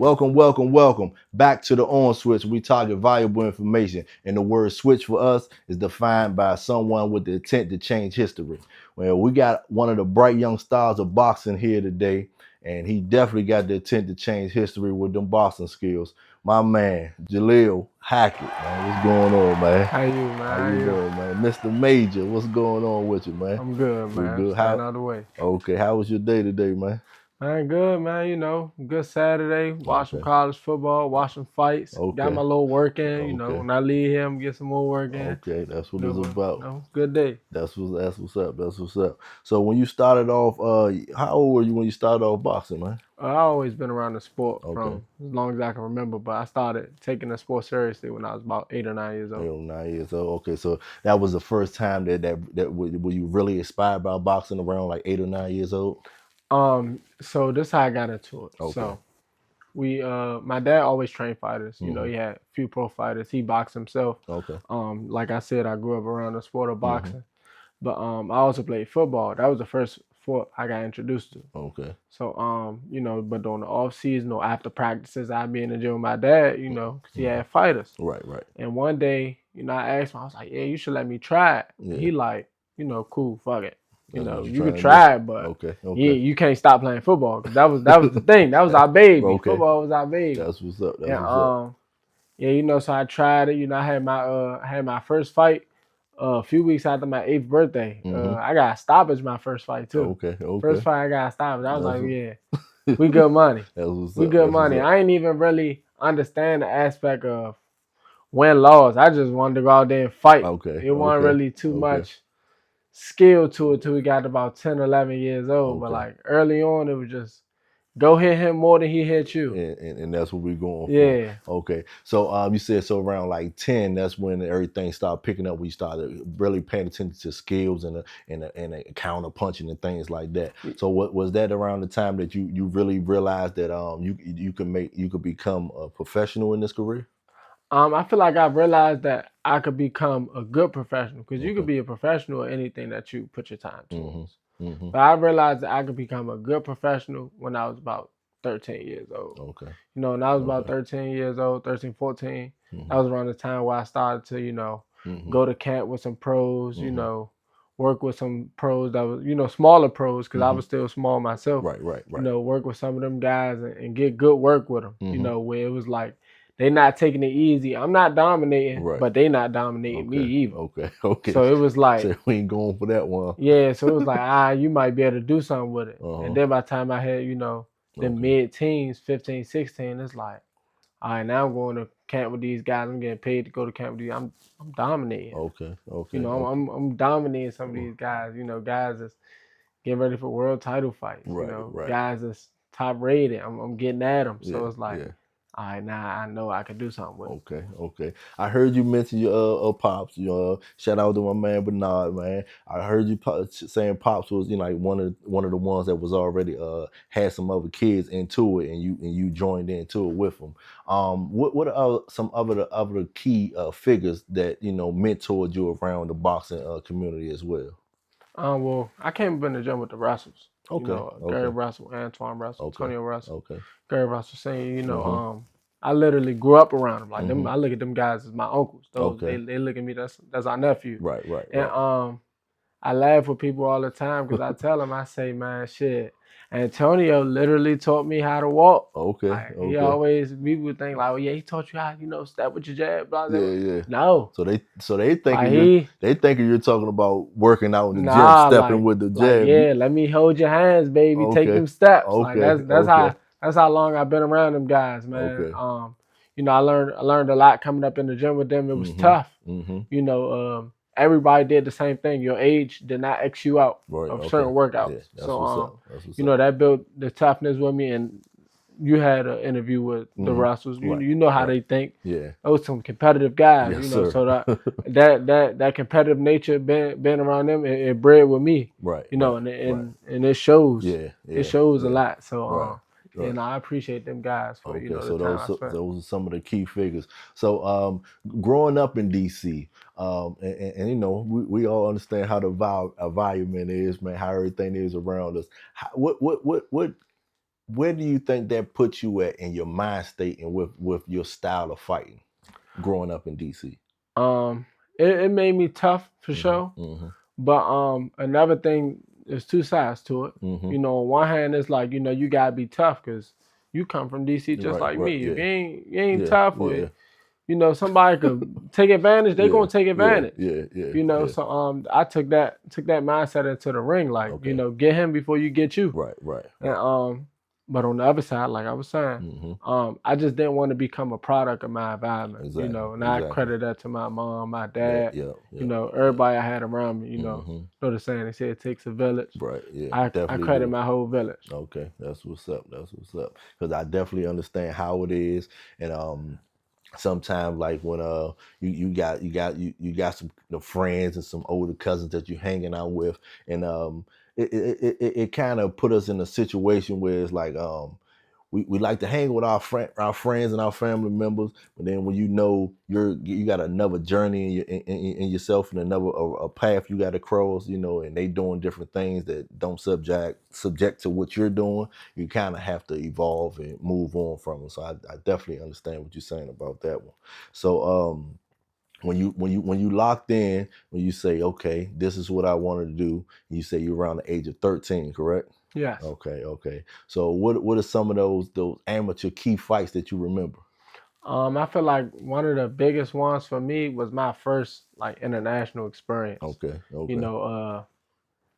Welcome back to the On Switch. We target valuable information, and the word switch for us is defined by someone with the intent to change history. Well, we got one of the bright young stars of boxing here today, and he definitely got the intent to change history with them boxing skills. My man, Jalil Hackett, man. What's going on, man? How you, man? How you doing, man? Mr. Major, what's going on with you, man? I'm good, You man. good? Staying out of the way. Okay, how was your day today, man? Man, good, man. Good Saturday. Watch some Okay. college football, watch some fights. Got Okay. my little work in, Okay. when I leave here, I'm get some more work in. Okay, that's what it's about. Good day. That's what's up. That's what's up. So when you started off, how old were you when you started off boxing, man? I always been around the sport Okay. from as long as I can remember, but I started taking the sport seriously when I was about 8 or 9 years 8 old. or 9 years old. Okay, so that was the first time that were you really inspired by boxing around like 8 or 9 years old? So this how I got into it. Okay. So my dad always trained fighters. Mhm. He had a few pro fighters. He boxed himself. Okay. Like I said, I grew up around the sport of Mhm. boxing. But I also played football. That was the first sport I got introduced to. Okay. So but during the off season or after practices, I'd be in the gym with my dad, because he had fighters. Right. Right. And one day, I asked him, I was like, "Yeah, you should let me try it." Yeah. He like, cool, fuck it. That's what You you're could trying to try it, but Okay. you can't stop playing football because that was the thing. That was our baby. Okay. Football was our baby. That's what's up. That's And what's up. yeah, so I tried it. I had my first fight a few weeks after my 8th birthday. Mhm. I got stoppage my first fight too. Okay. Okay. First fight I got stoppage. I was That's like, what- yeah, we good money. That's what's We up. good That's what's money. up. I ain't even really understand the aspect of win loss. I just wanted to go out there and fight. Okay. It wasn't Okay. really too Okay. much skill to it till we got about 10, 11 years old. But Okay. like early on, it was just go hit him more than he hit you. And that's what we're going for. Yeah. Okay. So you said so around like 10, that's when everything started picking up. We started really paying attention to skills and counter punching and things like that. So what was that around the time that you really realized that you could become a professional in this career? I feel like I've realized that I could become a good professional because you could Okay. be a professional at anything that you put your time Mhm. towards. Mhm. But I realized that I could become a good professional when I was about 13 years old. Okay. When I was about Okay. 13 years old, 13, 14, that Mhm. was around the time where I started to, Mhm. go to camp with some pros, Mhm. work with some pros that was, smaller pros because I Mhm. was still small myself. Right. Right. Right. Work with some of them guys and get good work with them, Mhm. where it was like they not taking it easy. I'm not dominating, Right. but they not dominating me Okay. either. Okay. Okay. So it was like, So we ain't going for that one. yeah, so it was like, you might be able to do something with it. Uh-huh. And then by the time I had, the Okay. mid-teens, 15, 16, it's like, all right, now I'm going to camp with these guys. I'm getting paid to go to camp with these. I'm dominating. Okay. Okay. I'm dominating some of these guys. Guys that's getting ready for world title fights. Right. Right. Guys that's top rated. I'm getting at them. So Yeah. it's like, Yeah. all right, now I know I can do something with it. Okay. Okay. I heard you mention your pops. Shout out to my man Bernard, man. I heard you saying pops was like one of the ones that was already had some other kids into it, and you joined into it with them. What are some other key figures that mentored you around the boxing community as well? Well, I came up in the gym with the Russells. Okay. Gary Okay. Russell, Antoine Russell, Okay. Antonio Russell, Okay. Gary Russell Senior. Mhm. I literally grew up around them. Like them, Mhm. I look at them guys as my uncles. Those Okay. they look at me. That's our nephew. Right. Right. And Right. I laugh with people all the time because I tell them, I say, man, shit. Antonio literally taught me how to walk. Okay. Like he Okay. always, people think like, oh yeah, he taught you how, step with your jab, blah blah. Yeah, yeah. No, So they like thinking you're talking about working out in the gym, nah, stepping with the like jab. yeah, let me hold your hands, baby. Take Okay, them steps. Like okay, okay, that's how long I've been around them guys, man. okay. I learned a lot coming up in the gym with them. It was Mhm, tough. mhm. Everybody did the same thing. Your age did not X you out Right. of Okay. certain Yeah, workouts. that's So what's up. That's what's up. that built the toughness with me. And you had an interview with the Mhm. Russells. Right. You know how Right. they think. Yeah. Those some competitive guys. Yes, sir. So that competitive nature been around them, it bred with me. Right. Right. Right. And it shows. Yeah. It Yeah. shows a Yeah. lot. So Right. Right. I appreciate them guys for Okay, the so time those I so spent. those are some of the key figures. So growing up in DC, and we all understand how the environment is, man, how everything is around us. What where do you think that puts you at in your mind state and with your style of fighting growing up in DC? Um, it made me tough for sure. Mm-hmm. But another thing, there's two sides to it. Mm-hmm. You know, on one hand, it's like, you know, you gotta be tough because you come from DC just Right, like right, me. If yeah, you ain't yeah, tough, or yeah, you know, somebody could take advantage, they yeah, gonna take yeah, advantage. yeah, yeah, You know, yeah. so I took that mindset into the ring, like, you Okay. know, get him before you get you. Right, right, And right. but on the other side, like I was saying, Mm-hmm. I just didn't want to become a product of my environment, you Exactly, know, and I exactly. credit that to my mom, my Yeah, dad, yeah, you yeah, know, yeah. everybody I had around me, Mm-hmm. know the saying, they say it takes a village. Right, yeah, I definitely credit do. my whole village. Okay, that's what's up. That's what's up. Because I definitely understand how it is, and sometimes like when you got some friends and some older cousins that you're hanging out with, and it kind of put us in a situation where it's like we like to hang with our friends and our family members, but then when you know you got another journey in yourself and another a path you got to cross, you know, and they doing different things that don't subject to what you're doing, you kind of have to evolve and move on from them. So I definitely understand what you're saying about that one. So when you locked in, when you say, okay, this is what I wanted to do, you say you're around the age of 13, correct? Yes. Okay, okay. So what are some of those amateur key fights that you remember? I feel like one of the biggest ones for me was my first like international experience. Okay, You okay, know,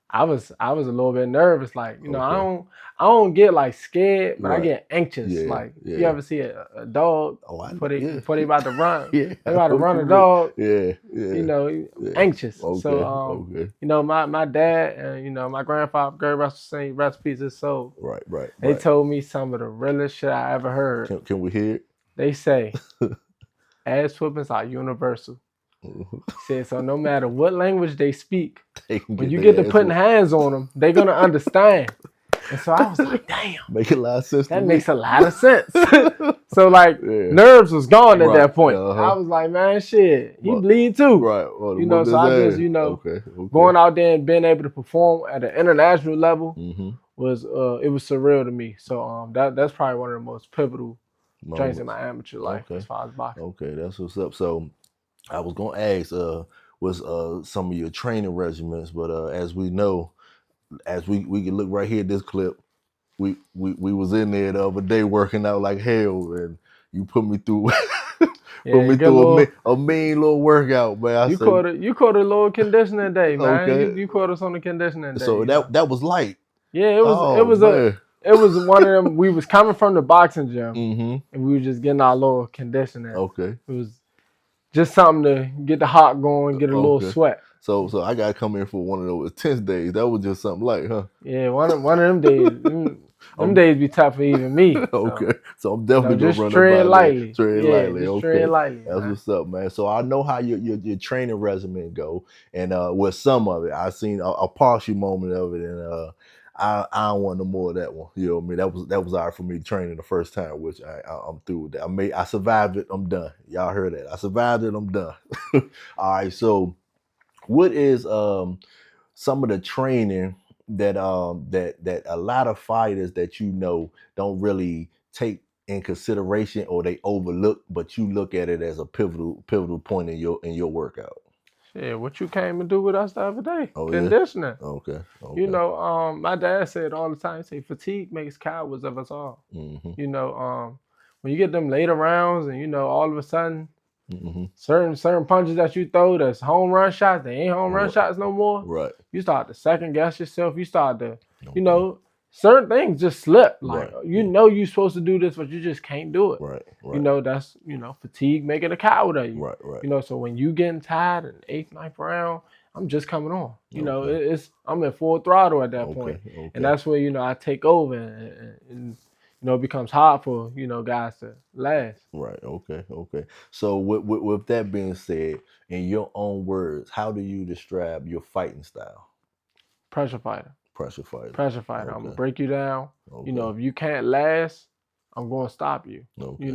I was a little bit nervous. Like, you know, okay. I don't get like scared, but I Right. get anxious. Yeah, Like you yeah. ever see a dog Oh, I know. before they Yeah, before they about to run, yeah. they I about to know what run you a mean. dog, Yeah, you yeah, know, yeah. anxious. So Okay, okay. you know, my dad and you know, my grandfather, great recipes his soul. Right, right, They right. told me some of the realest shit I ever heard. Can we hear They say ass whoopings are universal. it? He said, so no matter what language they speak, They can when get you get to their ass putting whooped. hands on them, they're gonna understand. And so I was like, damn, Make a lot of sense to that me. makes a lot of sense. So like Yeah. nerves was gone at Right. that point. Uh-huh. I was like, man, shit, he But bleed too. right. Well, to You know, whoop so his I just, ass. you know, Okay. Okay. going out there and being able to perform at an international level Mm-hmm. was it was surreal to me. So that's probably one of the most pivotal joints in Moments. my amateur life as Okay. far as boxing. Okay. That's what's up. So I was gonna ask, was some of your training regimens, but as we know, as we can look right here at this clip, we was in there the other day working out like hell, and you put me through put Yeah, me get a through little. a mean little workout, man. I say, You caught a little conditioning day, man. okay. You caught us on the conditioning day, So you know. that was light. Yeah, Oh man. it was one of them. We was coming from the boxing gym, Mm-hmm. and we were just getting our little conditioning. Okay. It was just something to get the heart going, get a little Okay. sweat. So I gotta come in for one of those intense days. That was just something light, huh? Yeah, one of them days. Them I'm days be tough for even me. So okay. So I'm you know, definitely gonna just run up tread by there. lightly. Tread Yeah, lightly. just tread Okay. lightly, That's man. what's up, man. So I know how your training regimen go, and with some of it, I seen a partial moment of it, and I don't want no more of that one. You know what I mean? That was all right for me training the first time, which I'm through with that. I survived it. I'm done. Y'all heard that? I survived it. I'm done. All right. So what is some of the training that a lot of fighters that you know don't really take in consideration or they overlook, but you look at it as a pivotal point in your workout? Yeah, what you came and do with us the other day? Oh yeah. Conditioning. Okay. You Okay. know, my dad said all the time, he say fatigue makes cowards of us all. Mm-hmm. You know, when you get them later rounds and you know all of a sudden Mm-hmm. certain punches that you throw that's home run shots, they ain't home run Right. shots no more. Right. You start to second guess yourself. You start to, you Okay. know, certain things just slip. Like Right. you Yeah. know you're supposed to do this, but you just can't do it. Right. You Right. know, that's fatigue making a coward of you. Right. Right. You know, so when you getting tired in the eighth, ninth round, I'm just coming on. You know, Okay. I'm at full throttle at that point. Okay. And Okay. that's where, I take over and it becomes hard for, guys to last. Right. Okay. Okay. So with that being said, in your own words, how do you describe your fighting style? Pressure fighter. Pressure fighter. Pressure fighter. I'm gonna Okay. break you down. Okay. If you can't last, I'm gonna stop you. Okay.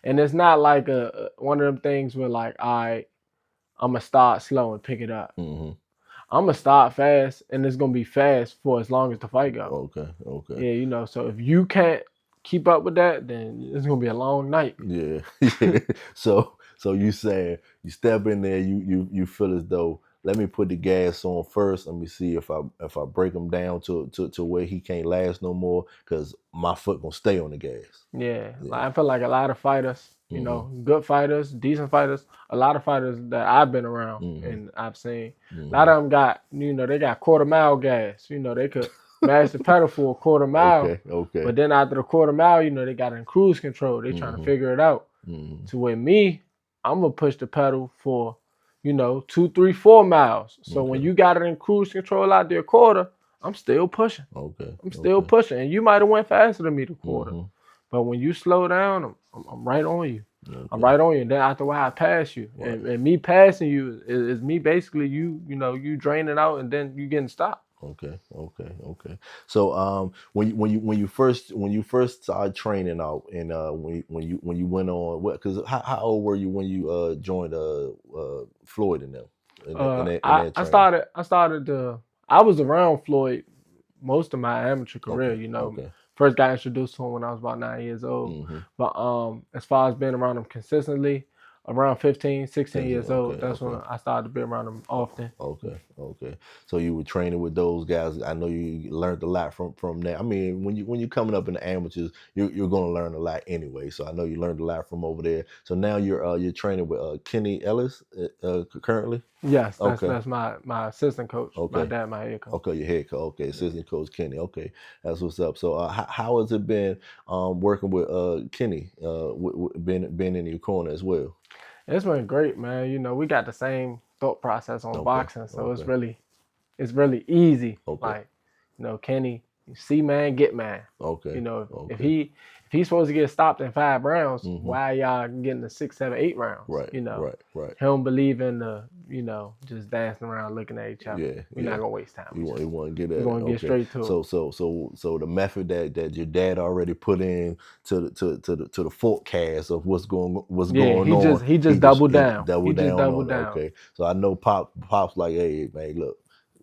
And it's not like one of them things where like, all right, I'm gonna start slow and pick it up. Mm-hmm. I'm gonna start fast, and it's gonna be fast for as long as the fight go. Okay, okay. Yeah, you know. So if you can't keep up with that, then it's gonna be a long night. Yeah, yeah. So you saying you step in there, you feel as though let me put the gas on first. Let me see if I break him down to where he can't last no more, because my foot gonna stay on the gas. Yeah, like Yeah. I feel like a lot of fighters, you Mm-hmm. know, good fighters, decent fighters, a lot of fighters that I've been around Mm-hmm. and I've seen, a lot Mm-hmm. of them got, you know, they got quarter mile gas. You know, they could mash the pedal for a quarter mile, Okay, okay. but then after the quarter mile, you know, they got in cruise control. They trying to Mm-hmm. figure it out. Mm-hmm. To with me, I'm gonna push the pedal for, you know, 2, 3, 4 miles. So when Okay, you got it in cruise control out there quarter, I'm still pushing. okay, I'm still okay. pushing, and you might have went faster than me the quarter. Mm-hmm. But when you slow down, I'm right on you. I'm Okay, right on you. And then after a while, I pass you. right. And me passing you is me basically you know, you draining out and then you getting stopped. Okay, okay, okay. So when you first started training out, and when you went on, what, because how old were you when you joined Floyd and them in that training? I started to I was around Floyd most of my amateur career, Okay, you know. okay. First got introduced to him when I was about 9 years old. Mm-hmm. But as far as being around him consistently, around 15, 16 Okay, years old, that's when okay. I started to be around him often. Okay, okay. So you were training with those guys. I know you learned a lot from that. I mean, when you coming up in the amateurs, you're going to learn a lot anyway. So I know you learned a lot from over there. So now you're training with Kenny Ellis currently. Yes, Okay, that's my assistant coach. My okay, dad, my head coach. okay. Your head coach. Okay, Yeah. assistant coach Kenny. Okay, that's what's up. So how has it been working with Kenny? Been in your corner as well. It's been great, man. You know, we got the same thought process on Okay, boxing, so okay, it's really easy. okay, Like, you know, Kenny, you see man, get man. You okay, know, okay. if he's supposed to get stopped in 5 rounds, Mm-hmm. why y'all getting the 6, 7, 8 rounds? Right, You know, right, right. he don't believe in the, you know, just dancing around looking at each other. Yeah, We're not yeah. gonna waste time. You want to get We're at it. gonna get Okay. straight to it. So the method that your dad already put in to the forecast of what's Yeah, going on, he just doubled he down. He doubled just down doubled on it. down. Okay. So I know pops like, hey man, look,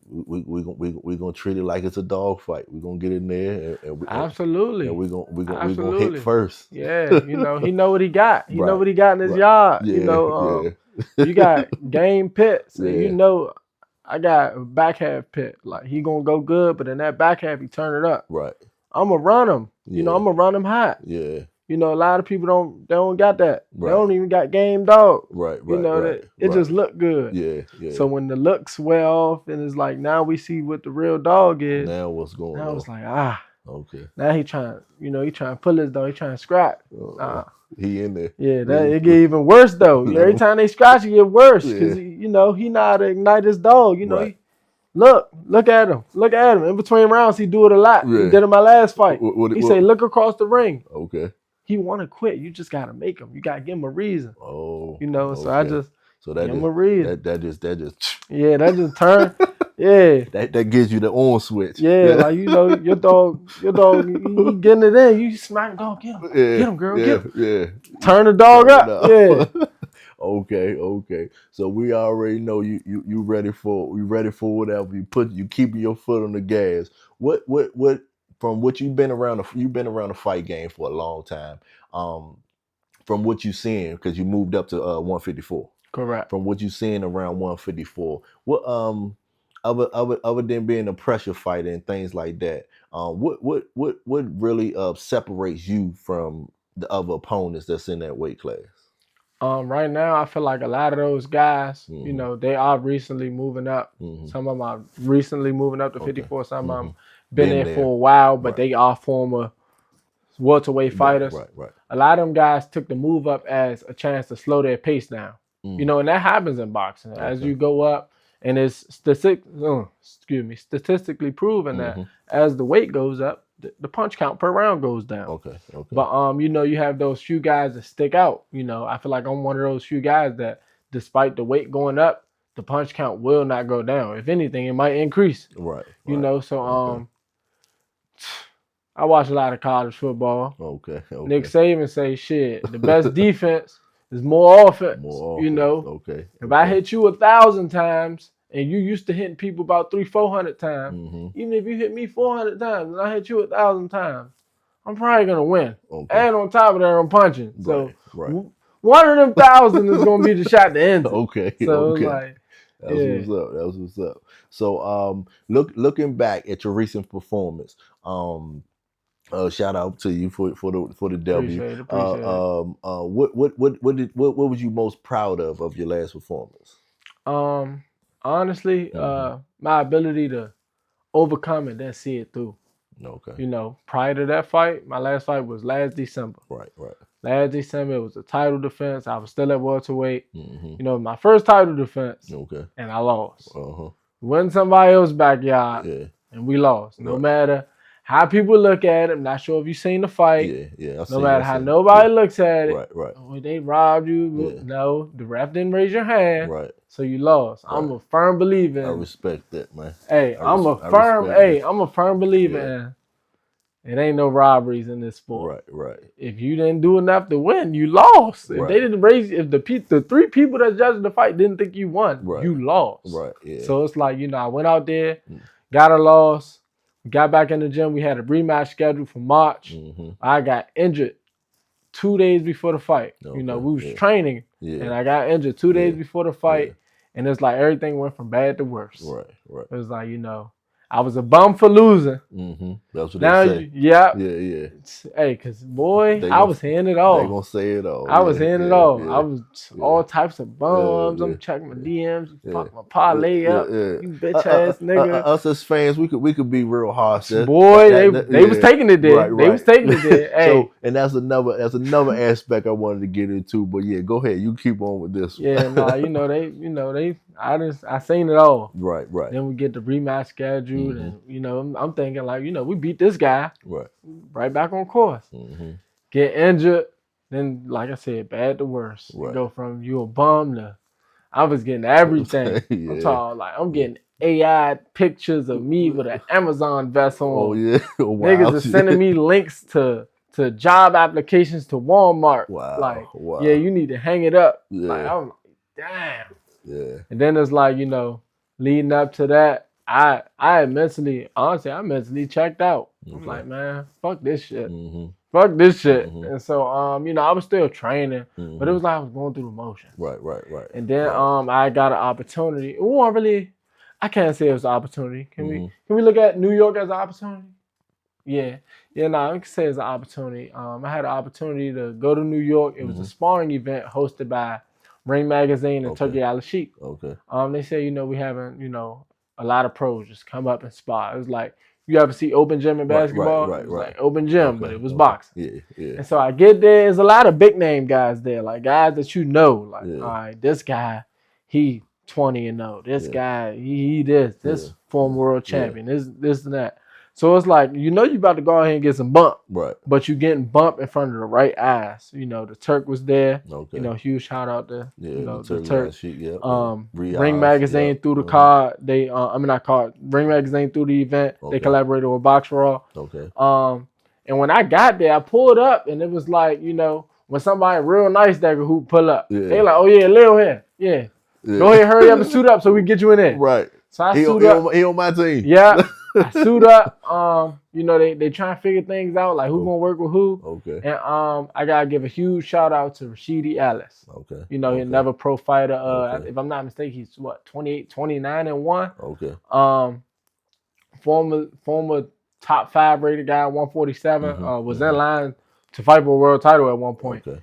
we gonna treat it like it's a dog fight. We're gonna get in there, and Absolutely. we gonna hit Absolutely. first. Yeah, you know, he know what he got. He know Right, what he got in his right. yard. You Yeah, know, yeah, you got game pits, and you yeah. know, I got a back half pit. Like he gonna go good, but in that back half, he turn it up. Right. I'm gonna run him. You know, Yeah, I'm gonna run him hot. yeah. You know, a lot of people they don't got that. They Right, don't even got game dog. right, You right, know right, that it right. just look good. Yeah, yeah. So when the looks wear off, and it's like now we see what the real dog is. Now what's going Now on? it's like Okay. now he trying, you know, he trying to pull his dog. He trying to scrap. Uh, he in there. Yeah, that Let him it get even worse though. let Every him. time they scratch, it get worse Yeah. because you know he know how to ignite his dog. You know, Right. he look at him. In between rounds, he do it a lot. He Yeah. did it my last fight. He What? say, look across the ring. Okay. He want to quit. You just gotta make him. You gotta give him a reason. Oh. You know, so I Okay. just So give him a reason. that just Yeah, that just turn. Yeah. that gives you the on switch. Yeah, like you know, your dog, he getting it in. You smack dog, Yeah. get him, girl, Yeah. get him. Yeah. Turn the dog Turn it up. Yeah. up. Okay, okay. So we already know you ready for whatever. You keeping your foot on the gas. What from what you've been around the fight game for a long time. From what you've seen, because you moved up to 154. Correct. From what you've seen around 154, what other than being a pressure fighter and things like that, what really separates you from the other opponents that's in that weight class? Right now, I feel like a lot of those guys, you Hmm. know, they are recently moving up. Hmm. Some of them are recently moving up to Okay. 54. Some of Hmm. them been Been there there. for a while, but Right. they are former welterweight Right. fighters. Right. Right. A lot of them guys took the move up as a chance to slow their pace down. You Mm. know, and that happens in boxing. As Okay. you go up, and it's statistically proven that Hmm. as the weight goes up, the punch count per round goes down. Okay. Okay. But you know, you have those few guys that stick out. You know, I feel like I'm one of those few guys that, despite the weight going up, the punch count will not go down. If anything, it might increase. Right. You Right. know, so Okay. I watch a lot of college football. Okay. Nick Okay. Saban say shit. The best defense is more offense. More You offense. know, Okay. if I Okay. hit you 1,000 times and you used to hitting people about 300-400 times, Mm-hmm. even if you hit me 400 times and I hit you 1,000 times, I'm probably gonna win. Okay. And on top of that, I'm punching. So Right. Right. one of them 1,000 is gonna be the shot that ends it. Okay. So it's Okay. like, That's yeah, what's up. That's what's up. So, looking back at your recent performance, shout out to you for the W. appreciate it. What was you most proud of your last performance? Um, honestly, Mm-hmm. my ability to overcome and then see it through. Okay. You know, prior to that fight, my last fight was last December. Right. Right. Last December, it was a title defense. I was still at welterweight. Mm-hmm. You know, my first title defense, Okay. and I lost. Uh-huh. Went somebody else's backyard, Yeah. and we lost. No Right. matter how people look at it, I'm not sure if you've seen the fight. Yeah. Yeah. No matter how nobody looks at it, Right. Right. oh, they robbed you. Yeah. No, the ref didn't raise your hand, Right. so you lost. Right. I'm a firm believer. I respect that, man. Hey, I respect I'm a firm believer Yeah. in it ain't no robberies in this sport. Right. Right. If you didn't do enough to win, you lost. If Right. they didn't raise, if the three people that judged the fight didn't think you won, Right. you lost. Right. Yeah. So it's like, you know, I went out there, Mm. got a loss, got back in the gym. We had a rematch scheduled for March. Mm-hmm. I got injured 2 days before the fight. Okay. You know, we was Yeah. training, Yeah. and I got injured 2 days Yeah. before the fight, Yeah. and it's like everything went from bad to worse. Right. Right. It was like, you know, I was a bum for losing. Mm-hmm. That's what Now, they say. yeah. Yeah. Hey, cause boy, They I was hearing it all. They gonna say it all. I was hearing it all. I was Yeah. all types of bums. Yeah. I'm checking my DMs. You Yeah. fuck my parlay up. Yeah. You bitch ass nigga. Us as fans, we could be real harsh. Boy, they was taking it there. Right, They was taking it there. Hey. So, and that's another aspect I wanted to get into. But yeah, go ahead. You keep on with this one. Yeah, nah, I seen it all. Right. Then we get the rematch scheduled, Mhm. and you know, I'm thinking like, you know, we beat this guy right back on course. Mm-hmm. Get injured, then like I said, bad to worse. Right. Go from you a bum to I was getting everything. Yeah. I'm talking like I'm getting AI pictures of me with an Amazon vest on. Oh yeah. Wow. Niggas are sending me links to job applications to Walmart. Wow. Like, Wow. yeah, you need to hang it up. Yeah. Like, I'm like, damn. Yeah. And then it's like, you know, leading up to that, I mentally checked out. I'm Okay. like, man, fuck this shit. Mm-hmm. Fuck this shit. Mhm. And so, you know, I was still training, Mm-hmm. but it was like I was going through the motions. Right. And then I got an opportunity. It wasn't really, I can't say it was an opportunity. Can we look at New York as an opportunity? Yeah. No, I can say it's an opportunity. I had an opportunity to go to New York. It was a sparring event hosted by Ring Magazine and Turkey Al Sheik. Okay. They said, you know, we having, you know, a lot of pros just come up and spar. It was like, you ever see open gym in basketball? Right. It was like open gym, but it was boxing. Yeah. And so I get there, there's a lot of big name guys there, like guys that you know, like, Yeah. all right, this guy, he 20-0. This guy, he this former world champion, this and that. So it's like, you know, you about to go ahead and get some bump, Right. but you getting bumped in front of the right eyes. You know, the Turk was there. Okay. You know, huge shout out to you know the Turk. Ring Riaz, Magazine through the card. They not card. Ring Magazine through the event. Okay. They collaborated with Box Raw. Okay. And when I got there, I pulled up, and it was like, you know, when somebody real nice that could hoop pull up, they like, oh yeah, Lil here, yeah. Go ahead, hurry up and suit up so we get you in there. Right. So I suit up. He on my team. Yeah. I suit up. You know, they try to figure things out, like who gonna work with who. Okay. And I gotta give a huge shout out to Rashidi Ellis. Okay. You know, he's another pro fighter. Okay. If I'm not mistaken, he's what, 28, 29-1. Okay. Former top 5 rated guy, 147. Was in line to fight for a world title at one point. Okay.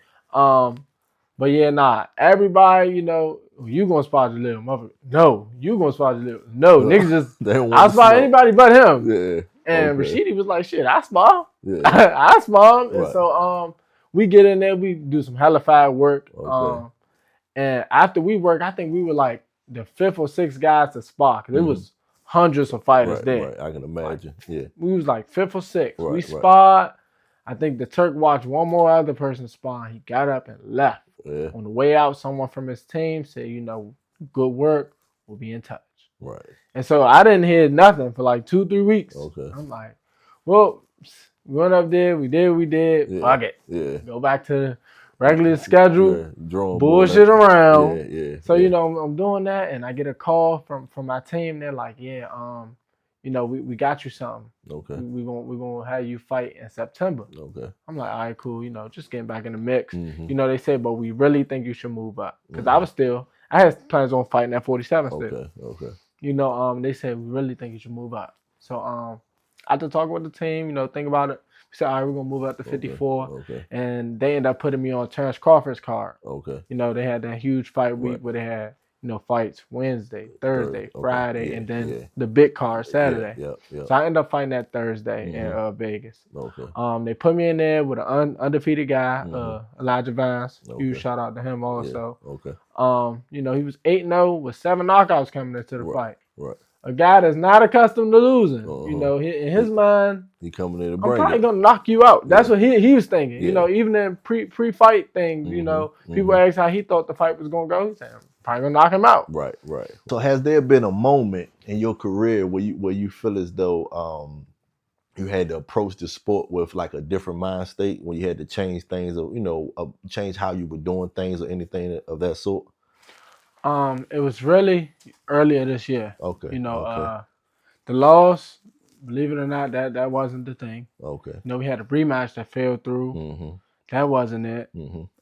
But yeah, nah. Everybody, you know, you gonna spot Jalil, motherfucker. No, you gonna spot Jalil. No, niggas just I spot anybody but him. Yeah. And Rashidi was like, shit, I spot him. Yeah. I spot him. Right. And so we get in there, we do some hellified work. Okay. And after we work, I think we were like the 5th or 6th guys to spar, because it was hundreds of fighters there. Right, I can imagine. Yeah. We was like 5th or 6th. Right, we sparred. I think the Turk watched one more other person spar. He got up and left. Yeah. On the way out, someone from his team said, you know, good work. We'll be in touch. Right. And so I didn't hear nothing for like 2-3 weeks. Okay. I'm like, well, we went up there. We did what we did. Yeah. Fuck it. Yeah. Go back to regular schedule, Yeah, drawing bullshit around. Yeah. So you know, I'm doing that, and I get a call from my team. They're like, yeah, you know, we got you something. Okay. We gonna have you fight in September. Okay. I'm like, all right, cool. You know, just getting back in the mix. Mm-hmm. You know, they said, but we really think you should move up because I had plans on fighting at 47 still. Okay. Okay. You know, they said we really think you should move up. So after talking with the team, you know, think about it. We said, all right, we're gonna move up to 54, Okay. and they ended up putting me on Terrence Crawford's card. Okay. You know, they had that huge fight week where they had, you know, fights Wednesday, Thursday, Friday, and then the big card Saturday. Yeah. So I ended up fighting that Thursday in Vegas. Okay. They put me in there with an undefeated guy, Elijah Vance. Huge shout out to him also. Yeah. Okay. You know, he was 8-0 with 7 knockouts coming into the fight. Right. A guy that's not accustomed to losing. You know, in his mind, he coming in to I'm bring probably it. gonna knock you out. That's what he was thinking. Yeah. You know, even in pre-fight things, you know, people asked how he thought the fight was gonna go. He said, I'm probably gonna knock him out. Right. So has there been a moment in your career where you feel as though you had to approach the sport with like a different mind state, when you had to change things, or you know, change how you were doing things or anything of that sort? It was really earlier this year. Okay. You know, the loss, believe it or not, that wasn't the thing. Okay. You know, we had a rematch that fell through. That wasn't it.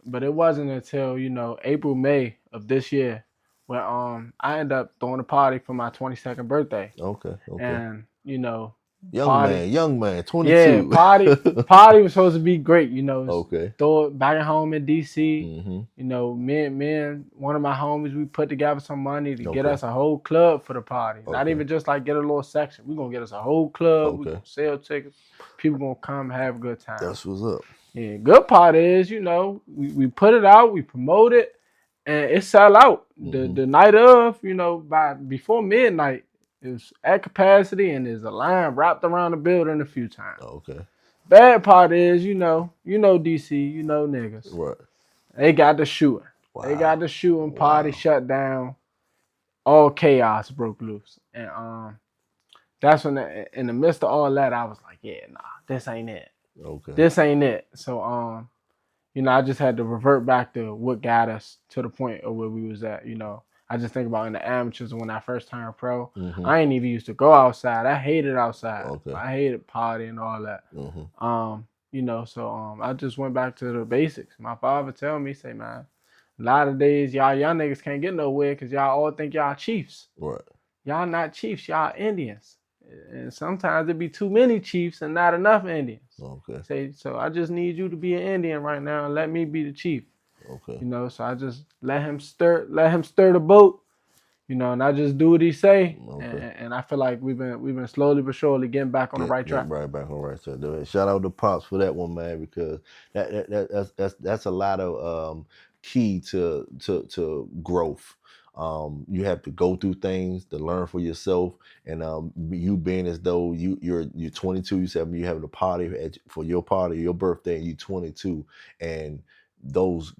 But it wasn't until, you know, April, May of this year where I ended up throwing a party for my 22nd birthday. Okay. And, you know, young man, 22. Yeah, party was supposed to be great, you know. Okay. Throw it back at home in DC. You know, me and one of my homies, we put together some money to get us a whole club for the party. Not even just like get a little section. We're gonna get us a whole club. We're gonna sell tickets. People gonna come have a good time. That's what's up. Yeah, good part is, you know, we put it out, we promote it, and it sell out. The night of, you know, before midnight, it was at capacity, and there's a line wrapped around the building a few times. Okay. Bad part is, you know DC, you know niggas. Right. They got the shooting. Wow. They got the shooting. Party shut down. All chaos broke loose, and that's when, in the midst of all that, I was like, yeah, nah, this ain't it. Okay. This ain't it. So you know, I just had to revert back to what got us to the point of where we was at. You know, I just think about in the amateurs when I first turned pro, I ain't even used to go outside. I hated outside. Okay. I hated party and all that. You know, so I just went back to the basics. My father tell me, say, man, a lot of days y'all niggas can't get nowhere because y'all all think y'all chiefs. Right. Y'all not chiefs, y'all Indians. And sometimes it be too many chiefs and not enough Indians. Okay. So I just need you to be an Indian right now and let me be the chief. Okay. You know, so I just let him stir the boat. You know, and I just do what he say. Okay. And I feel like we've been slowly but surely getting back on the right track. Right back on the right track. Shout out to Pops for that one, man, because that's a lot of key to growth. You have to go through things to learn for yourself, and you being as though you're 22, you said you having a party for your party, your birthday, and you 22, and those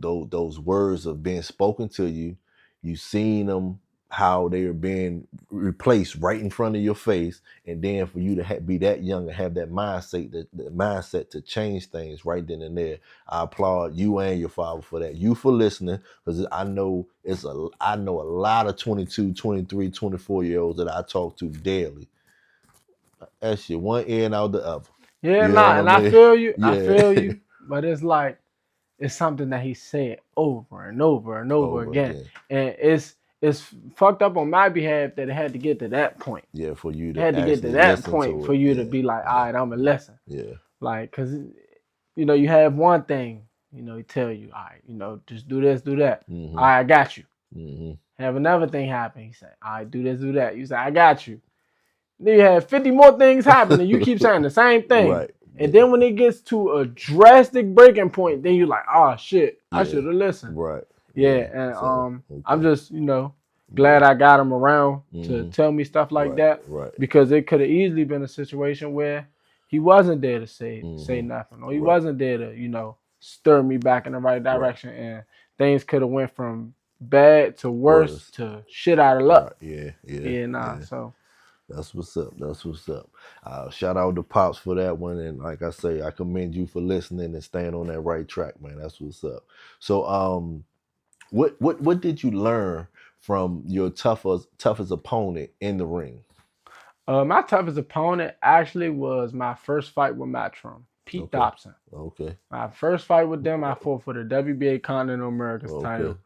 words of being spoken to you, you seen them, how they are being replaced right in front of your face, and then for you to be that young and have that mindset to change things right then and there. I applaud you and your father for that. You for listening, because I know a lot of 22, 23, 24-year-olds that I talk to daily. That shit one ear and out the other. Yeah, and I feel you. Yeah. I feel you. But it's like, it's something that he said over and over and over again. And it's fucked up on my behalf that it had to get to that point. Yeah, for you to had to get to that point for you to be like, all right, I'm gonna listen. Yeah. Like, cause you know, you have one thing, you know, he tell you, all right, you know, just do this, do that. All right, I got you. Have another thing happen. He said, all right, do this, do that. You say, I got you. Then you have 50 more things happen, and you keep saying the same thing. Right. And then when it gets to a drastic breaking point, then you're like, oh shit, I should have listened. Right. Yeah, and I'm just, you know, glad I got him around to tell me stuff like that. Right. Because it could have easily been a situation where he wasn't there to say nothing, or he wasn't there to, you know, stir me back in the right direction, and things could have went from bad to worse to shit out of luck. Yeah. So That's what's up. That's what's up. Shout out to Pops for that one, and like I say, I commend you for listening and staying on that right track, man. That's what's up. So, what did you learn from your toughest opponent in the ring? My toughest opponent actually was my first fight with Matron, Pete Okay. Dobson. Okay. My first fight with them, I fought for the WBA Continental Americas Okay. title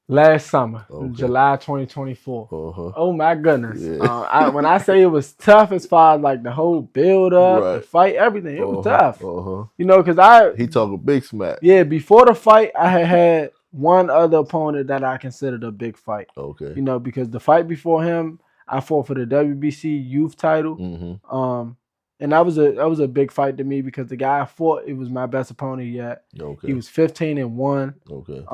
last summer, Okay. July 2024. Uh-huh. Oh my goodness! Yeah. When I say it was tough, as far as like the whole build up, the Right. fight, everything, it was Uh-huh. tough. Uh-huh. You know, because He talking big smack. yeah, before the fight, I had one other opponent that I considered a big fight. Okay. You know, because the fight before him, I fought for the WBC youth title. Mm-hmm. And that was a big fight to me because the guy I fought, it was my best opponent yet. Okay. He was 15-1. Okay.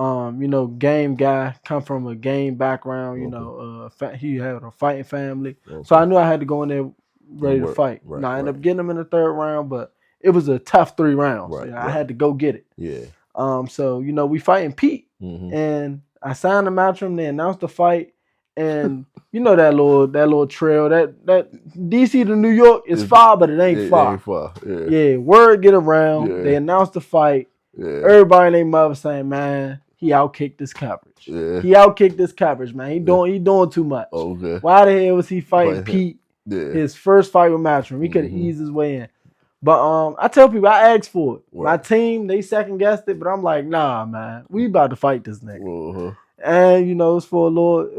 You know, game guy, come from a game background. You Okay. know, he had a fighting family, Okay. so I knew I had to go in there ready to fight. Right, Now I ended up getting him in the third round, but it was a tough 3 rounds. Right, So I had to go get it. Yeah. So you know, we fighting Pete, Mm-hmm. and I signed the match from. They announced the fight, and you know that little trail that DC to New York is far, but it ain't far. It ain't far. Yeah. Yeah, word get around. Yeah. They announced the fight. Yeah. Everybody and their mother saying, man, he outkicked this coverage. Yeah. He outkicked this coverage, man. He doing too much. Okay. Why the hell was he fighting Pete? Yeah. His first fight with Matchroom. He could have eased his way in. But I tell people I asked for it. Right. My team, they second guessed it, but I'm like, nah, man, we about to fight this nigga. Uh-huh. And you know, it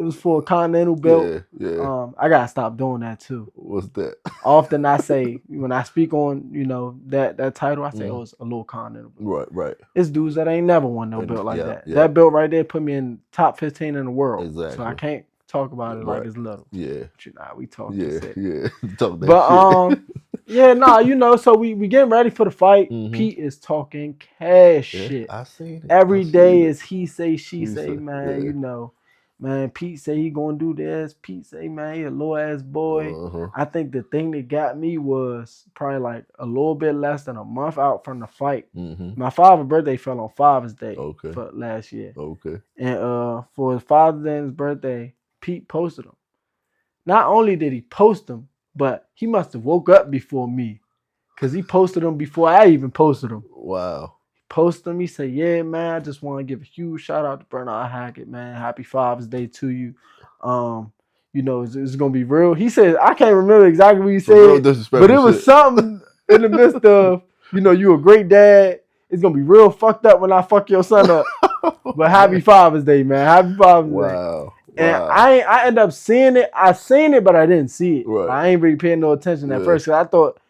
was for a continental belt. Yeah. I gotta stop doing that too. What's that? Often I say when I speak on, you know, that title, I say, oh, it's a little continental belt. Right. It's dudes that ain't never won no belt like that. Yeah. That belt right there put me in top 15 in the world. Exactly. So I can't talk about it like it's little. Yeah. But you know, we talk Yeah. shit. Yeah. Talk that but shit. yeah, nah, you know, so we getting ready for the fight. Pete is talking cash shit. I seen it. Every day is he say, she say, man, yeah. you know. Man, Pete say he gonna do this. Pete say, man, he a little ass boy. Uh-huh. I think the thing that got me was probably like a little bit less than a month out from the fight. My father's birthday fell on Father's Day for last year. Okay. And for his Father's Day and his birthday, Pete posted him. Not only did he post him, but he must have woke up before me, because he posted him before I even posted him. Wow. Post him. He said, yeah, man, I just want to give a huge shout out to Jalil Hackett, man. Happy Father's Day to you. You know, it's going to be real. He said, I can't remember exactly what he said, but it was something in the midst of, you know, you a great dad. It's going to be real fucked up when I fuck your son up. But happy Father's Day, man. Happy Father's Day. Wow. And I ended up seeing it. I seen it, but I didn't see it. Right. I ain't really paying no attention at first, because I thought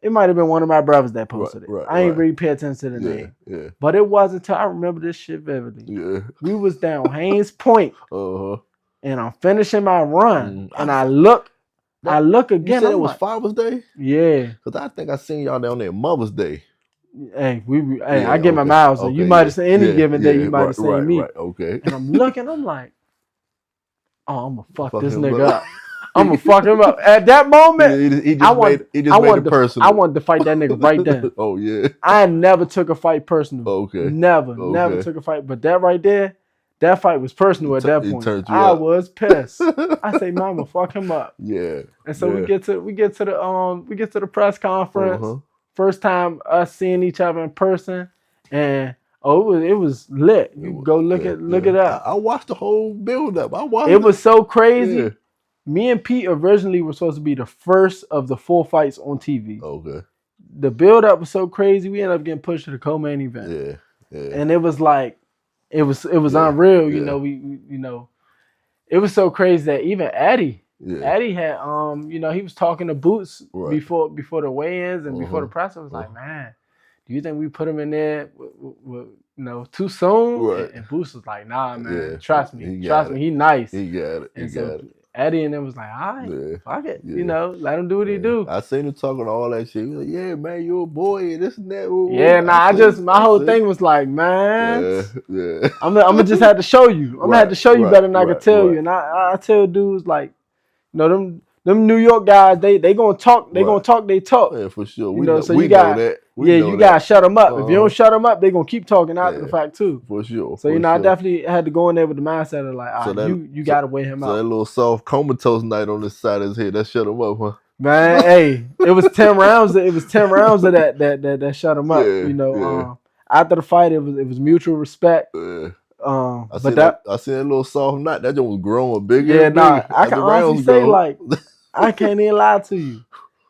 it might have been one of my brothers that posted it. I ain't really pay attention to the name. Yeah. But it wasn't until I remember this shit vividly. Yeah. We was down Haynes Point. And I'm finishing my run. And I look again. You said it was Father's Day? Yeah. Because I think I seen y'all down there Mother's Day. Hey, I get my miles. So you might have seen any given day, you might have seen me. Right, okay. And I'm looking, I'm like, oh, I'm going to fuck this nigga up. I'm gonna fuck him up. At that moment, he just made it personal. I wanted to fight that nigga right then. Oh yeah. I never took a fight personal. Okay. Never took a fight. But that right there, that fight was personal at that point. I was pissed. I say, man, I'm gonna fuck him up. Yeah. And so we get to the press conference. First time us seeing each other in person, and it was lit. You go look it up. I watched the whole build up. It was so crazy. Yeah. Me and Pete originally were supposed to be the first of the 4 fights on TV. Okay. The build-up was so crazy, we ended up getting pushed to the co-main event. Yeah. And it was like, it was unreal. You know, you know, it was so crazy that even Eddie had, you know, he was talking to Boots before the weigh-ins and before the press. I was like, man, do you think we put him in there, you know, too soon? Right. And Boots was like, nah, man, trust me, he nice. He got it. Eddie and them was like, all right, fuck it. You know, let him do what he do. I seen him talking all that shit. He was like, yeah, man, you a boy and this and that. Yeah, my whole thing was like, man, I'm gonna just have to show you. I'm gonna have to show you better than I could tell you. And I tell dudes like, you know, them New York guys, they gonna talk. They gonna talk. They talk. Yeah, for sure. You know, so we you got know that. you gotta shut them up. If you don't shut them up, they gonna keep talking after the fact too. For sure. So I definitely had to go in there with the mindset of like, all right, you gotta weigh him out. So that little soft comatose night on the side of his head, that shut him up, huh? Man, hey, it was 10 rounds. It was 10 rounds of that shut him up. Yeah, you know, after the fight, it was mutual respect. Yeah. I seen that little soft knot. That just was growing bigger. Yeah, nah. I can honestly say, like, I can't even lie to you.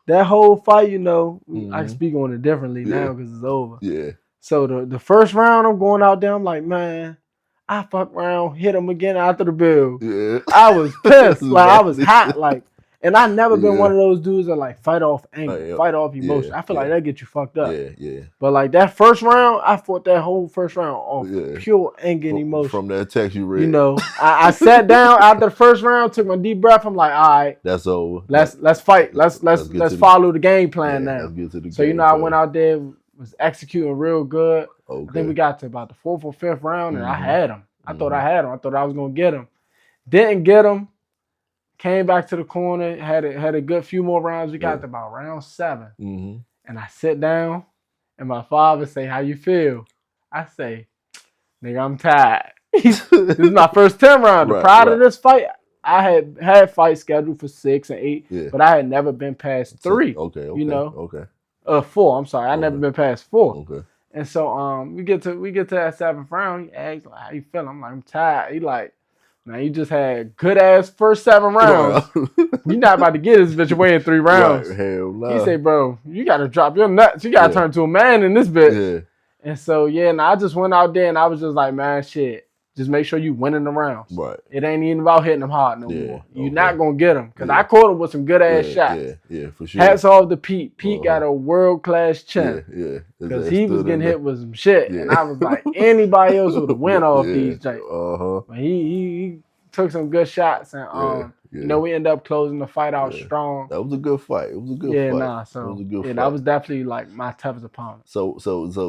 That whole fight, you know, I can speak on it differently now because it's over. Yeah. So the first round, I'm going out there. I'm like, man, I fuck around, hit him again after the bell. Yeah. I was pissed. Like I was hot. Like, and I never been one of those dudes that like fight off anger, fight off emotion. I feel like that get you fucked up. Yeah. But like that first round, I fought that whole first round off pure anger and emotion. From that text you read. You know, I sat down after the first round, took my deep breath. I'm like, all right, that's over. Let's fight. Let's follow the game plan now. Let's get to the so game I went out there, was executing real good. Okay. I think we got to about the 4th or 5th round, and I had him. I thought I had him. I thought I was gonna get him. Didn't get him. Came back to the corner. Had a good few more rounds. We got to about round 7, and I sit down, and my father say, "How you feel?" I say, "Nigga, I'm tired." This is my first 10 round. Prior to this fight, I had fights scheduled for 6 and 8, but I had never been past 3. Okay. You know. Okay. 4. I'm sorry. I never been past 4. Okay. And so we get to that 7th round. He asks, like, how you feeling? I'm like, I'm tired. He like, man, you just had good ass first 7 rounds. You're not about to get this bitch away in 3 rounds. Right, hell no. He say, bro, you gotta drop your nuts. You gotta turn to a man in this bitch. Yeah. And so I just went out there and I was just like, man, shit. Just make sure you winning the rounds. Right. It ain't even about hitting them hard no more. You're not gonna get them because I caught him with some good ass shots. Yeah, for sure. Hats off to Pete. Pete got a world class chin. Yeah. Because he was getting hit with some shit, and I was like, anybody else would have went off these joints. But he took some good shots, and you know, we ended up closing the fight out strong. That was a good fight. It was a good fight. Yeah, nah. So it was a good fight. That was definitely like my toughest opponent. So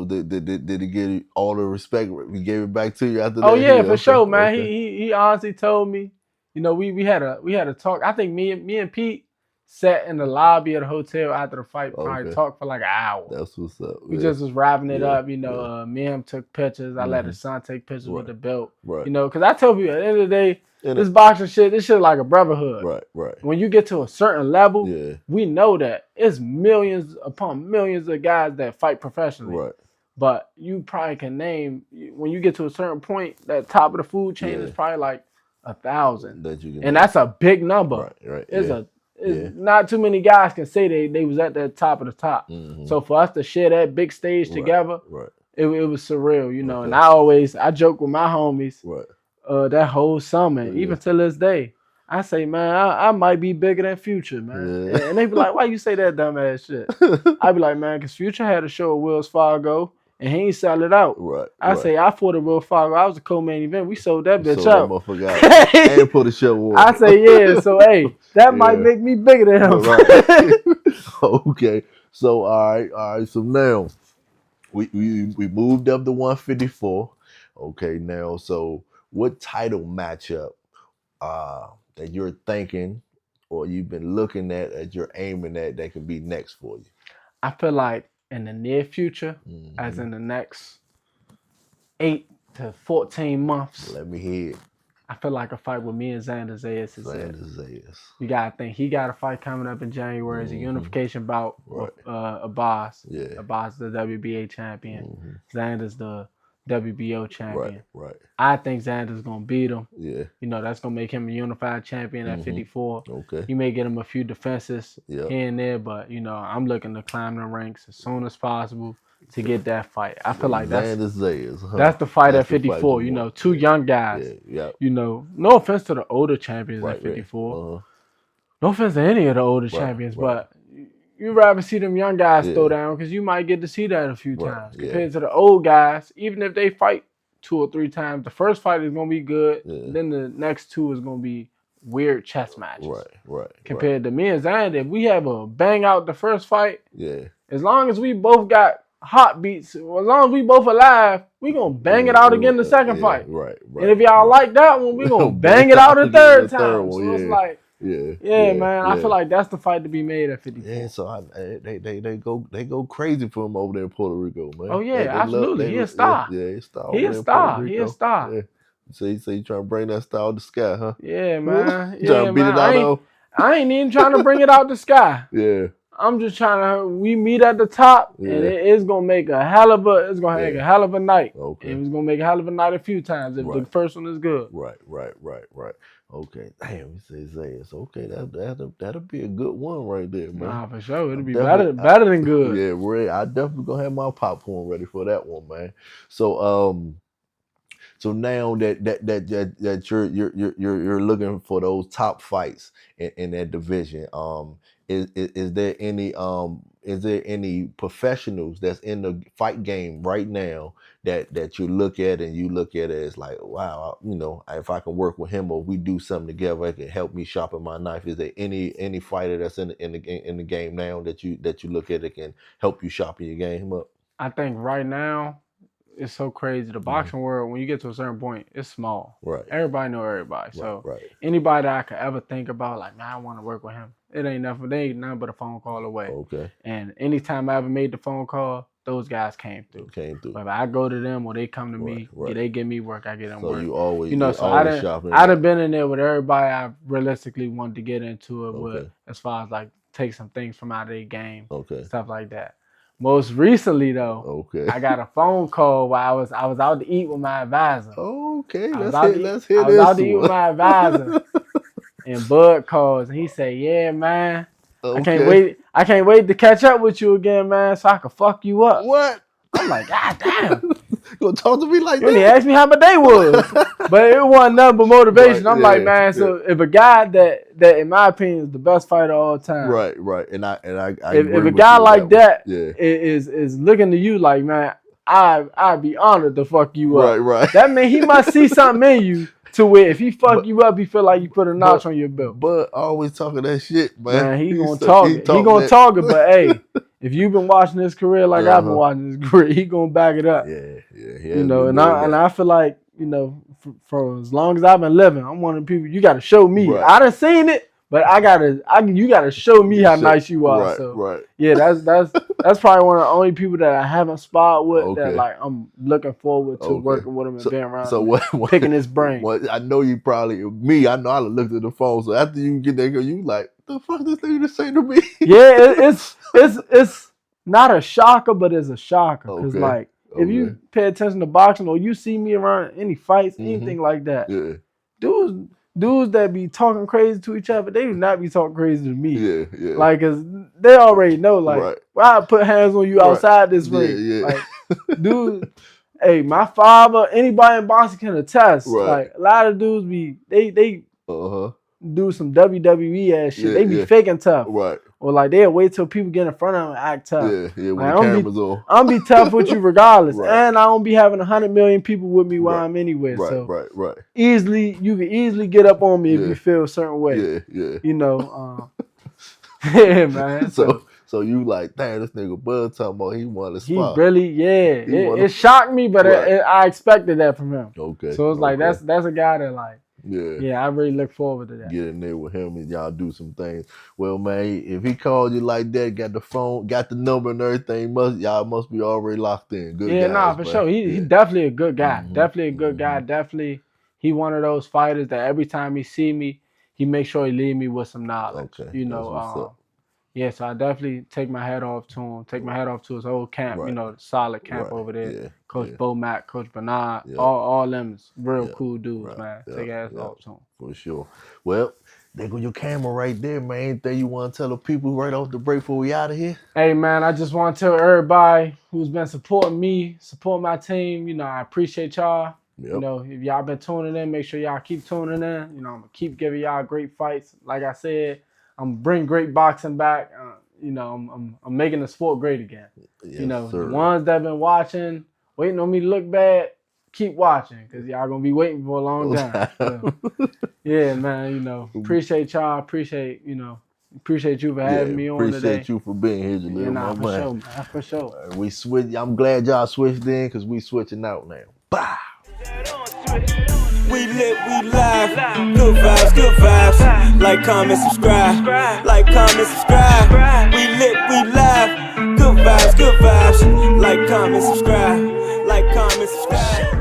did he get all the respect? He gave it back to you after that? Oh yeah, for sure, man. He honestly told me, you know, we had a talk. I think me and Pete sat in the lobby of the hotel after the fight, probably talked for like an hour. That's what's up. We just was wrapping it up, you know. Me and him took pictures. I let his son take pictures with the belt, you know, because I tell people at the end of the day, this boxing shit, this shit like a brotherhood. Right. When you get to a certain level, we know that it's millions upon millions of guys that fight professionally. Right. But you probably can name, when you get to a certain point, that top of the food chain is probably like 1,000. And that's a big number. Right. It's not too many guys can say they was at that top of the top. So for us to share that big stage together, it was surreal, you know. And I joke with my homies that whole summer, even till this day. I say, man, I might be bigger than Future, man. And they be like, why you say that dumbass shit? I be like, man, because Future had a show at Wells Fargo, and he ain't sell it out. I say, I fought at Wells Fargo. I was a co-main event. We sold that bitch out. And put a show on. I say, yeah. So, hey, that might make me bigger than him. Okay. So, all right. So now we moved up to 154. Okay. Now, so what title matchup that you're thinking or you've been looking at that you're aiming at that can be next for you? I feel like in the near future, as in the next 8 to 14 months. Let me hear it. I feel like a fight with me and Xander Zayas is Zayas. You gotta think he got a fight coming up in January. It's a unification bout with Abbas. Abbas is the WBA champion. Xander's the WBO champion. Right. I think Xander's gonna beat him. Yeah. You know, that's gonna make him a unified champion at 54. Okay. He may get him a few defenses here and there, but you know, I'm looking to climb the ranks as soon as possible to get that fight. I feel like that's the fight at 54. You know, 2 young guys. You know, no offense to the older champions at 54. No offense to any of the older champions, but you rather see them young guys throw down because you might get to see that a few times compared to the old guys. Even if they fight 2 or 3 times, the first fight is gonna be good. Then the next 2 is gonna be weird chess matches. Right. Compared to me and Xander, if we have a bang out the first fight, as long as we both got hot beats, as long as we both alive, we gonna bang it out again the second fight. Right. And if y'all like that one, we gonna bang it out the third time. So it's like Yeah, man. I feel like that's the fight to be made at 54. Yeah, so they go crazy for him over there in Puerto Rico, man. Oh yeah, they love absolutely. He a star. he a star He over a there in Puerto star. He a Rico. star. Yeah. So you trying to bring that star to the sky, huh? Yeah, man. You trying to beat it out I ain't even trying to bring it out the sky. Yeah. I'm just trying to. We meet at the top, and it's gonna make a hell of a. It's gonna make a hell of a night. Okay. And it's gonna make a hell of a night a few times if the first one is good. Right. Okay. Damn, he says okay. That'll be a good one right there, man. Nah, for sure. It'll be better than good. Yeah, Ray. I definitely gonna have my popcorn ready for that one, man. So So now that you're looking for those top fights in that division, is there any professionals that's in the fight game right now that you look at and you look at it as like, wow, if I can work with him or we do something together, it can help me sharpen my knife. Is there any fighter that's in the game now that you look at that can help you sharpen your game up? I think right now, it's so crazy. The boxing world, when you get to a certain point, it's small. Right. Everybody know everybody. So anybody that I could ever think about, like, man, I want to work with him. It ain't nothing. They ain't nothing but a phone call away. Okay. And anytime I ever made the phone call, those guys came through. Whether I go to them or they come to me, they give me work, I get them work. You always, so I'd have been in there with everybody I realistically wanted to get into it with, as far as like take some things from out of their game, stuff like that. Most recently, though, I got a phone call while I was out to eat with my advisor. Okay, let's hear this. I was out to eat with my advisor, and Bud calls and he said, "Yeah, man, I can't wait to catch up with you again, man, so I can fuck you up." What? I'm like, God damn. You gonna talk to me like that? You didn't ask me how my day was. But it wasn't nothing but motivation. I'm like, man, so if a guy that in my opinion is the best fighter of all time. Right. And I if a guy like that is looking to you like, man, I'd be honored to fuck you up. Right. That means he must see something in you to where if he fuck you up, he feel like you put a notch on your belt. But always talking that shit, man. He gonna talk it. He gonna talk it, but hey, if you've been watching his career like I've been watching his career, he gonna back it up. Yeah. And I feel like, for as long as I've been living, I'm one of the people you gotta show me. Right. I done seen it, but you gotta show me how nice you are. Right. Yeah, that's probably one of the only people that I haven't sparred with that like I'm looking forward to working with him and being around. So picking his brain. I know you probably I know I looked at the phone. So after you get there, you like, the fuck this nigga just say to me? Yeah, it's not a shocker, but it's a shocker because like. If you pay attention to boxing or you see me around any fights, anything like that, dudes that be talking crazy to each other, they do not be talking crazy to me. Yeah. Like, cause they already know, like, well, I put hands on you outside this ring. Like, dude, hey, my father, anybody in boxing can attest. Like, a lot of dudes they do some WWE ass shit. They be faking tough. Right. Or like they'll wait till people get in front of them and act tough. Yeah, when the camera's on. I'm be tough with you regardless. And I don't be having 100 million people with me while I'm anywhere. Right. You can easily get up on me if you feel a certain way. Yeah. Yeah, man. So you like, damn, this nigga Bud talking about he wanted to spot. He really, it shocked me, but I expected that from him. Okay. So it's like that's a guy that like, yeah, I really look forward to that. Get in there with him and y'all do some things. Well, man, if he called you like that, got the phone, got the number and everything, y'all must be already locked in. Good guys, for sure. He definitely a good guy. Definitely a good guy. Definitely, he one of those fighters that every time he see me, he makes sure he leave me with some knowledge. Okay. So I definitely take my hat off to him. Take my hat off to his whole camp. The solid camp over there. Yeah. Coach Bomac, Coach Bernard, all them real cool dudes, man. Take ass off to him. For sure. Well, there go your camera right there, man. Anything you want to tell the people right off the break before we out of here? Hey, man, I just want to tell everybody who's been supporting me, support my team. I appreciate y'all. Yep. If y'all been tuning in, make sure y'all keep tuning in. I'm going to keep giving y'all great fights. Like I said, I'm going to bring great boxing back. I'm making the sport great again. Yes, the ones that been watching, waiting on me to look bad, keep watching because y'all going to be waiting for a long time. So, yeah, man, appreciate y'all. Appreciate you for having me on today. Appreciate you for being here, Jalil. For sure. We switch. I'm glad y'all switched in because we switching out now. Bye. We lit, we live. Good vibes, good vibes. Like, comment, subscribe. Like, comment, subscribe. We lit, we live. Good vibes, good vibes. Like, comment, subscribe. Like, comment, subscribe.